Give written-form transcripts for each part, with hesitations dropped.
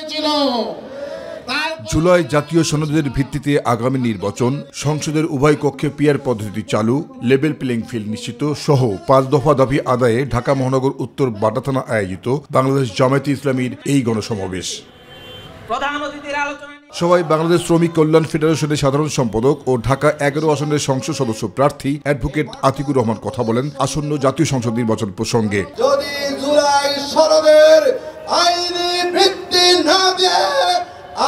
হয়েছিল। জুলাই জাতীয় সনদের ভিত্তিতে আগামী নির্বাচন, সংসদের উভয় কক্ষে পিআর পদ্ধতি চালু, লেভেল প্লেইং ফিল্ড নিশ্চিত সহ 5 দফা দাবি আদায়ে ঢাকা মহানগর উত্তর বাড্ডা থানা আয়োজিত বাংলাদেশ জামায়াতে ইসলামীর এই গণসমাবেশ। সবাই বাংলাদেশ শ্রমিক কল্যাণ ফেডারেশনের সাধারণ সম্পাদক ও ঢাকা 11 আসনের সংসদ সদস্য প্রার্থী অ্যাডভোকেট আতিকুর রহমান কথা বলেন আসন্ন জাতীয় সংসদ নির্বাচন প্রসঙ্গে। যদি জুলাই সনদের আইনি ভিত্তি না দিয়ে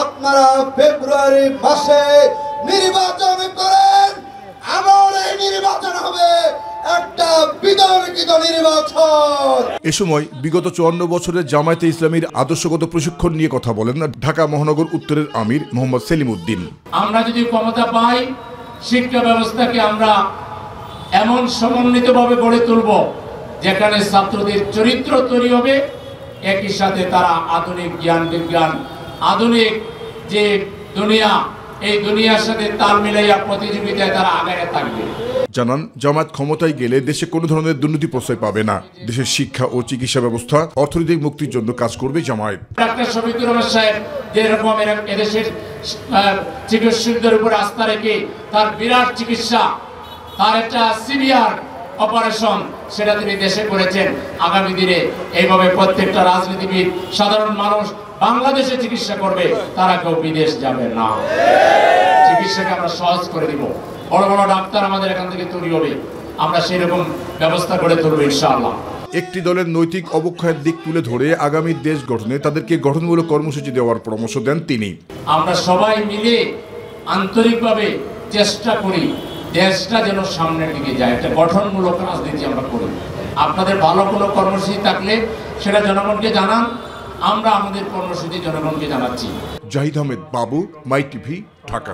আপনারা ফেব্রুয়ারি মাসে নির্বাচন করেন, আমার এই নির্বাচন হবে একটা বিতর্কিত নির্বাচন। এ সময় বিগত 54 বছরের জামায়াতে ইসলামীর আদর্শগত প্রশিক্ষণ নিয়ে কথা বলেন ঢাকা মহানগর উত্তরের আমির মোহাম্মদ সেলিম উদ্দিন। আমরা যদি ক্ষমতা পাই, শিক্ষা ব্যবস্থাকে আমরা এমন সমন্বিতভাবে গড়ে তুলব যেখানে ছাত্রদের চরিত্র তৈরি হবে, একই সাথে তারা আধুনিক জ্ঞান বিজ্ঞান, আধুনিক যে দুনিয়া, এই দুনিয়ার সাথে তাল মিলাইয়া প্রতিযোগিতায় তারা আগায় থাকবে। জানান, জামায়াত ক্ষমতায় গেলে দেশে কোনো ধরনের দুর্নীতি প্রশ্রয় পাবে না। দেশের শিক্ষা ও চিকিৎসা ব্যবস্থা, অর্থনৈতিক মুক্তির জন্য কাজ করবে জামায়াত। ডাক্তার শফিকুর রহমান সাহেব যেরকম এদেশের চিকিৎসকদের উপর আস্থা রেখে তার বিরাট চিকিৎসা, তার একটা সিভিয়ার অপারেশন, সেটা তিনি দেশে করেছেন। আগামী দিনে এইভাবে প্রত্যেকটা রাজনীতিবিদ, সাধারণ মানুষ বাংলাদেশে চিকিৎসা করবে, তারা কেউ বিদেশ যাবে না। চিকিৎসাকে আমরা সহজ করে দিব, বড় বড় ডাক্তার আমাদের এখান থেকে তৈরি হবে, আমরা সেরকম ব্যবস্থা করে তুলবো ইনশাআল্লাহ। একটি দলের নৈতিক অবক্ষয়ের দিক তুলে ধরে আগামী দেশ গঠনে তাদেরকে গঠনমূলক কর্মসূচি দেওয়ার পরামর্শ দেন তিনি। আমরা সবাই মিলে আন্তরিকভাবে চেষ্টা করি দেশটা যেন সামনের দিকে যায়, একটা গঠনমূলক রাজনীতি আমরা করি। আপনাদের ভালো কোনো কর্মসূচি থাকলে সেটা জনগণকে জানান, আমরা আমাদের কর্মসূচি জনগণকে জানাচ্ছি। জাহিদ আহমেদ বাবু, মাই টিভি, ঢাকা।